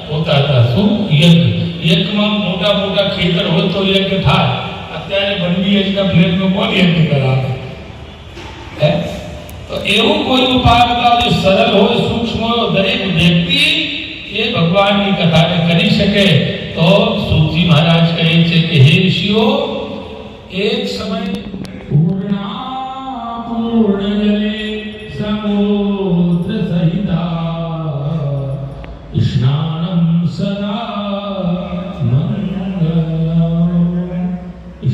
હોતા હતા. શું? યજ્ઞ. યજ્ઞમાં મોટા મોટા ખેતર હોય તો યજ્ઞ થાય. અત્યારે બંડી યજ્ઞ ફ્લેટમાં કોણ યજ્ઞ કરાવે? તો એવું કોઈ ઉપાય બતાવો જે સરળ હોય, સૂક્ષ્મ હોય, દરેક વ્યક્તિ એ ભગવાનની કથાને કરી શકે. તો સુખજી મહારાજ કહે છે કે હે ઋષિઓ, એક સમય પૂર્ણ જલે સમુદ્ર સહિતા સ્નાનમ સદા મંગલમ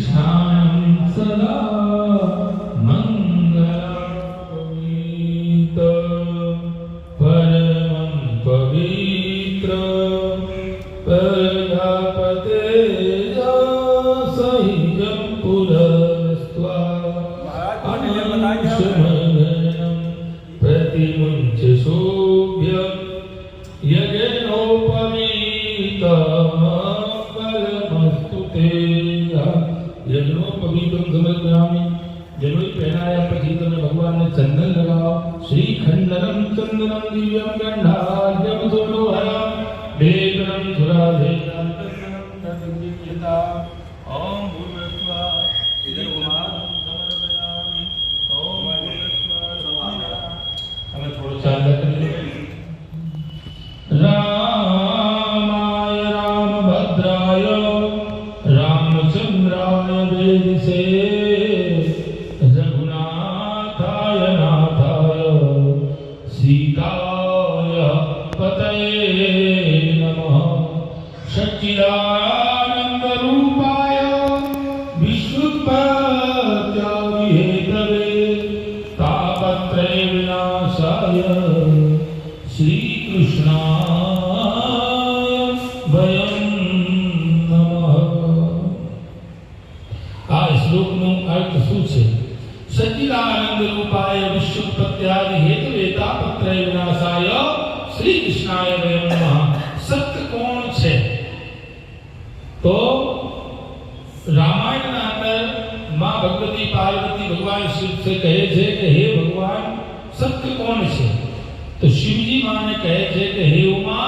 સ્નાનમ સદા મંગલમ પરમં પવિત્ર પ્રજાપતે સહિજં પુરસ્ત્વા प्रतिमुंच शोभ्य यज्ञोपवीतम बलमस्तुते यज्ञोपवीतम समर्पयामि। जन्म पहनाया પછી તમે ભગવાનને ચંદન લગાવો। શ્રીખંડનમ ચંદનમ દિવ્યમ ગંધાર્યમ સોલોહરમ દેવનમ ધુરાધેયમ તદ્દિવ્યતા ઓમ ભૂર્ભુવઃ ઇદં કુમારં સમર્પયામિ ઓમ हमें थोड़ा सा अंदर कर लीजिए। रामाय रामभद्राय रामचंद्राय वेदिसे रघुनाथाय नाथाय सीताय पतये नमः। सच्चिदानंद रूपाय विश्वोत्पत्त्यादि हेतवे तापत्रय विनाशाय श्री कृष्णाय वयं नमः। આ શ્લોકનો અર્થ શું છે? સચ્ચિદાનંદ રૂપાય વિશ્વોત્પત્ત્યાદિ હેતવે તાપત્રય વિનાશાય શ્રી કૃષ્ણાય વયં નમઃ। સત્ય કોણ છે? તો રામાયણના અંદર मां भगवती पार्वती भगवान शिव से कहे छे कि हे भगवान सत्य कौन छे? तो शिव जी मां ने कहे छे कि हे उमा,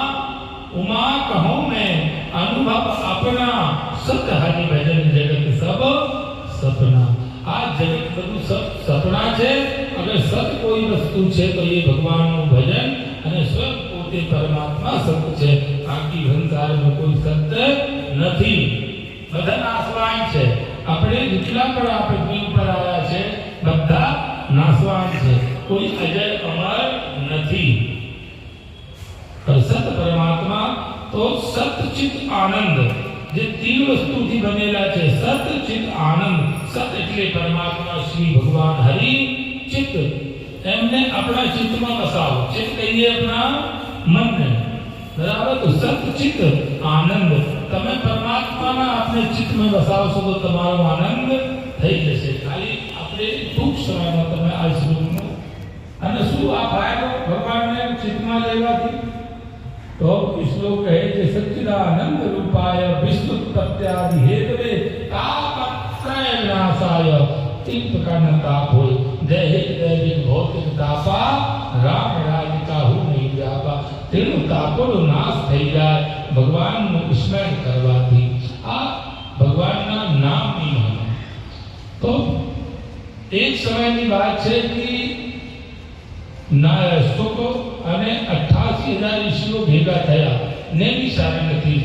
उमा कहो मैं अनुभव अपना सत्य हरि भजन जगत सब सपना। आ जगत બધું સપના છે। અગર સત્ય કોઈ વસ્તુ છે તો એ ભગવાનનું ભજન અને સ્વયં પોતે પરમાત્મા સત્ય છે। બાકી સંસારમાં કોઈ સત્ય નથી, બધા નાશવાન છે। આપણે જેટલા પણ આ પૃથ્વી ઉપર આવ્યા છે બધા નાશવાન છે, કોઈ અજય અમર નથી। સત પરમાત્મા તો સતચિત આનંદ જે तीन વસ્તુથી બનેલા છે। સતચિત આનંદ, સત એટલે પરમાત્મા શ્રી ભગવાન હરિ, ચિત્ત એમને આપણા ચિત્તમાં વસાવો। ચિત્ત કહીએ આપણા મનને, બરાબર? તો સતચિત આનંદ તમે પરમાત્માના આપણે ચિત્તમાં વસાવશો તો તમારો આનંદ થઈ જશે। ખાલી આપણે ટૂંક સમયમાં તમે આ શ્લોકનો અને શું આ ફાયદો ભગવાનને ચિત્તમાં લેવાથી? તો શ્લોક કહે છે સચ્ચિદાનંદ રૂપાય વિશ્વોત્પત્ત્યાદિ હેતવે તાપત્રય વિનાશાય। तीन प्रकारના તાપ હોય। દૈહિક દૈવિક ભૌતિક તાપા રામ રાજ કાહુ નહીં વ્યાપા। તેનો તાપોનો નાશ થઈ જાય ભગવાનનું સ્મરણ કરવાથી। આ ભગવાનના નામની મહિમા। તો એક સમયની વાત છે કે નાયસ્તકો અને 88,000 ઋષિઓ ભેગા થયા નૈમિષારણ્યથી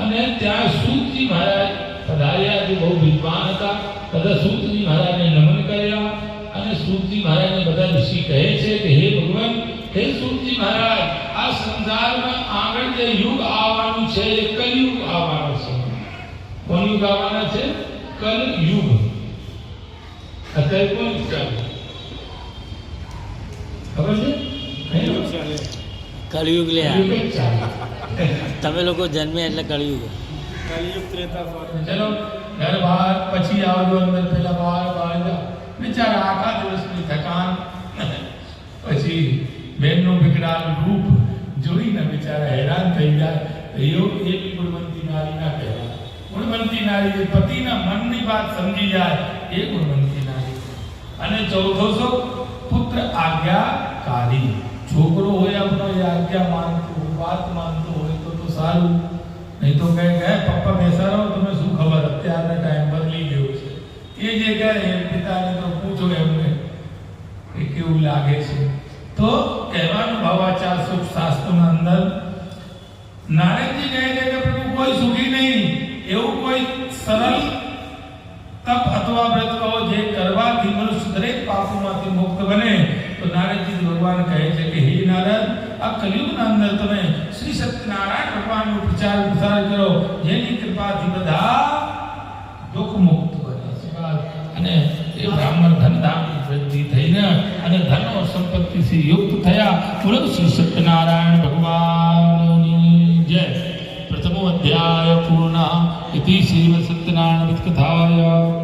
અને ત્યાં સૂતજી મહારાજ પધાર્યા, જે બહુ વિદ્વાન હતા। બધા સૂતજી મહારાજને નમન કર્યા અને સૂતજી મહારાજને બધા ઋષિ કહે છે કે હે ભગવાન, હે સૂતજી મહારાજ, આ સંસારમાં આગળ જે યુગ આવવાનું છે એ કલયુગ આવવાનો છે। કોણ યુગ આવવાના છે? કલયુગ। અત્યારે કોણ ચાલે? ખબર છે? કળયુગ લે તમે લોકો જન્મે એટલે કળયુગ ચલો ઘર બહાર પછી આવજો અંદર પેલા બહાર જાઓ બિચારા આખા દિવસની થકાન પછી બેનનું વિકરાળ રૂપ જોઈને બિચારા હેરાન થઈ જાય એવું એક ગુણવંતી નારી ના કહેવાય ગુણવંતી નારી જે પતિના મનની વાત સમજી જાય એ ગુણવંતી નારી અને ચોથો પુત્ર આજ્ઞાકારી છોકરો હોય આપણો એ આજ્ઞા માનતો વાત માનતો હોય સારું, નહીં તો કહે કે પપ્પા બેસાડો, તમે શું ખબર અત્યારના ટાઈમ બદલી ગયો છે. એ જે કહે પિતાને તો પૂછો એમને કે કેવું લાગે છે. તો કહેવાનો ભાવાચાર સુખ શાસ્ત્રોના અંદર નારદજી કહે છે કે પ્રભુ કોઈ સુખી નહીં, એવું કોઈ સરળ તપ અથવા વ્રત કહો જે કરવાથી મનુષ્ય દરેક પાપોમાંથી મુક્ત બને. તો નારદજી ભગવાન કહે છે કે હે નારદ, આ કલિયુગના અંદર તમે શ્રી સત્યનારાયણ ભગવાનનો પ્રચાર પ્રસાર કરો, જેની કૃપાથી બધા દુઃખ મુક્ત બને છે. અને એ બ્રાહ્મણ ધનધામની વૃદ્ધિ થઈને અને ધન और સંપત્તિથી યુક્ત થયા. બોલો શ્રી સત્યનારાયણ ભગવાનની જય. प्रथमो अध्याय पूर्ण इति श्रीमद् सत्यनारायण कथायाम्.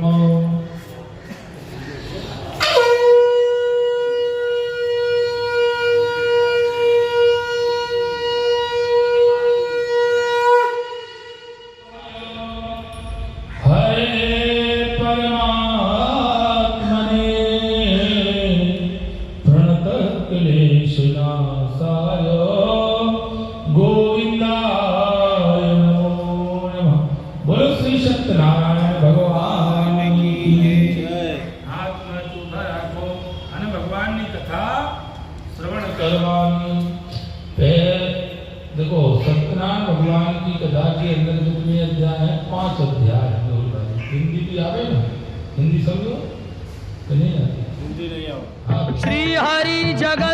देखो सत्यनारायण भगवान की कथा के अंदर जितने अध्याय है 5 अध्याय है. हिंदी भी आवे ना, हिंदी समझो कि नहीं आती? हिंदी नहीं आवे. श्री हरि जगत